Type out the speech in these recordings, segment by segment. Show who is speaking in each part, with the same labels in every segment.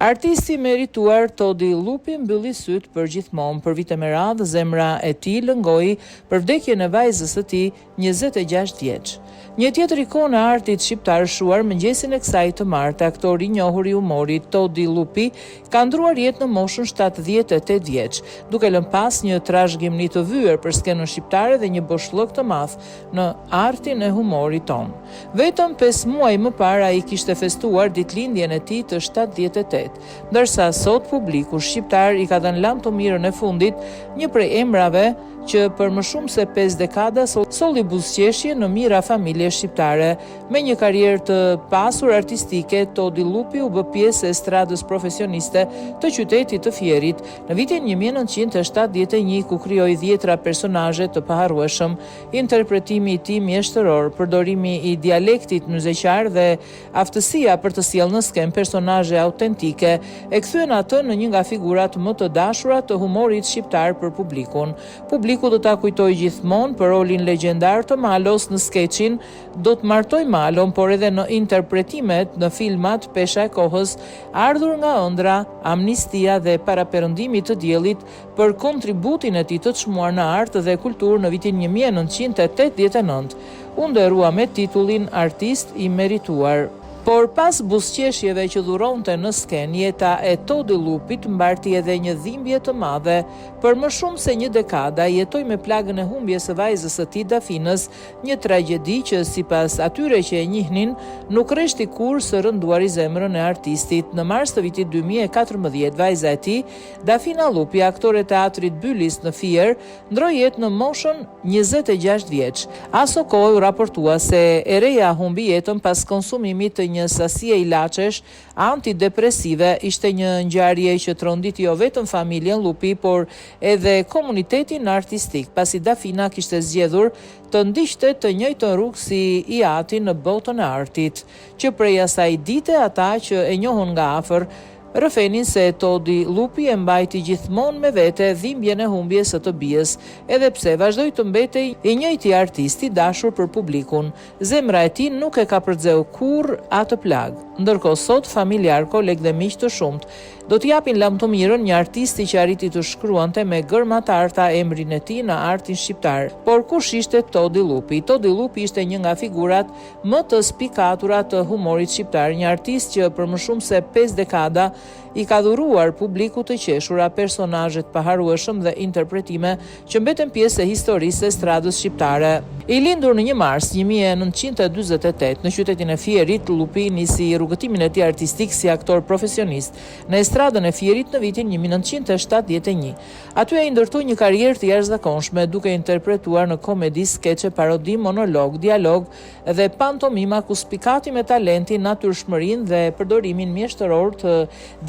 Speaker 1: Artisti merituar Todi Lupi mbylli syt për gjithmonë. Për vite me radhë, zemra e tij lëngoi për vdekjen e vajzës së tij, 26 vjeç. Një tjetër ikonë e artit shqiptar shuar mëngjesin e kësaj të martë, aktori i njohur i humorit Todi Lupi ka ndruar jetë në moshën 78 vjeç, duke lënë pas një trashëgimni të vyer për skenën shqiptare dhe një boshllëk të madh në artin e humorit ton. Vetëm 5 muaj më parë ai kishte festuar ditëlindjen e tij të 78, ndërsa sot publiku shqiptar i ka dhënë lam të mirën e fundit një prej emrave që për më shumë se 5 dekada solli buzëqeshje në mira familje shqiptare. Me një karrierë të pasur artistike, Todi Lupi u bë pjesë e estradës profesioniste të qytetit të Fierit në vitin 1971, ku krijoi 10 personazhe të paharrueshëm. Interpretimi i tij mjeshtëror, përdorimi i dialektit muzeqar dhe aftësia për të sjellë në skenë personazhe autentike e kthyen atë në një nga figurat më të dashura të humorit shqiptar për publikun. Publiku do ta kujtojë gjithmonë për rolin legjendar të Malos në skeçin Do të martoj Malon, por edhe në interpretimet në filmat Pesha e kohës, Ardhur nga ëndra, Amnistia dhe Paraperëndimi të diellit, për kontributin e tij të çmuar në art dhe kulturë në vitin 1989. U nderua me titullin artist i merituar. Por pas buzëqeshjeve që dhuronte në skenë, jeta e Todi Lupit mbarti edhe një dhimbje të madhe. Për më shumë se një dekada jetoi me plagën e humbjes së vajzës së tij Dafinës, një tragjedi që sipas atyre që e njihnin nuk rreshti kurrë së rënduar i zemrën e artistit. Në mars të vitit 2014, vajza e tij, Dafina Lupi, aktore teatrit Bylis në Fier, ndroi jetë në moshën 26 vjeç. Aso kohë u raportua se e reja humbi jetën pas konsumimit të një sasie ilaçesh antidepresive. Ishte një ngjarje që tronditi jo vetëm familjen Lupi, por edhe komunitetin artistik, pasi Dafina kishte zgjedhur të ndiqte të njëjtën rrugë si i ati në botën e artit, që prej asaj dite ata që e njohun nga afër rrëfenin se Todi Lupi e mbajti gjithmonë me vete dhimbjen e humbjes së të bijës, edhe pse vazhdoi të mbetej i njëjti artist i dashur për publikun. Zemra e tij nuk e ka përdzeu kurrë atë plag. Ndërkohë sot familjar, koleg dhe miq të shumt do t'i japin lam të mirën një artisti që arriti të shkruante me gërma të arta emrin e tij në artin shqiptar. Por kush ishte Todi Lupi? Todi Lupi ishte një nga figurat më të spikatura të humorit shqiptar, një artist që për më shumë se 5 dekada i ka dhuruar publikut të qeshura personazhe të paharrueshëm dhe interpretime që mbeten pjesë e historisë së estradës shqiptare. I lindur në 1 mars 1948 në qytetin e Fierit, Lupi nisi rrugëtimin e tij artistik si aktor profesionist në estradën e Fierit në vitin 1971. Aty ai ndërtoi një karrierë të jashtëzakonshme duke interpretuar në komedi, skeçe, parodi, monolog, dialog dhe pantomima, ku spikati me talentin, natyrshmërinë dhe përdorimin mjeshtëror të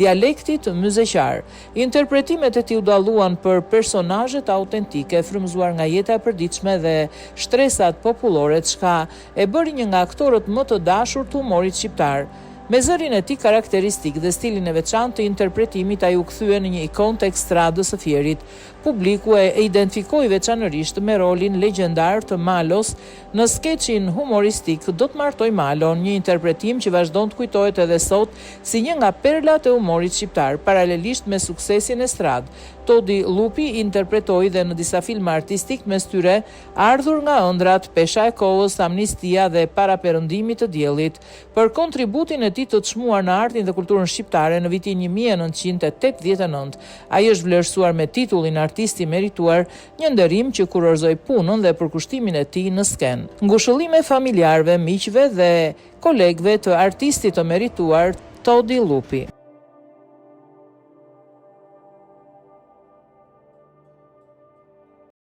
Speaker 1: dialektit muzeqar. Interpretimet e tij u dalluan për personazhet autentike, frymëzuar nga jeta e përditshme dhe shtresat popullore, çka e bëri një nga aktorët më të dashur të humorit shqiptar. Me zërin e tij karakteristik dhe stilin e veçantë të interpretimit, ai u kthye në një ikonë të estradës së Fierit. Publiku e identifikoi veçanërisht me rolin legjendar të Malos në skeçin humoristik Do të martoj Malon, një interpretim që vazhdon të kujtohet edhe sot si një nga perlat e humorit shqiptar, paralelisht me suksesin e estradë. Todi Lupi interpretoi dhe në disa filma artistik, mes tyre Ardhur nga ëndrat, Pesha e kohës, Amnistia dhe Paraperëndimi të diellit. Për kontributin e tij të çmuar në artin dhe kulturën shqiptare në vitin 1989, ai është vlerësuar me titullin artisti merituar, një nderim që kurorëzoi punën dhe përkushtimin e tij në skenë. Ngushëllime familjarëve, miqve dhe kolegëve të artistit të merituar Todi Lupi.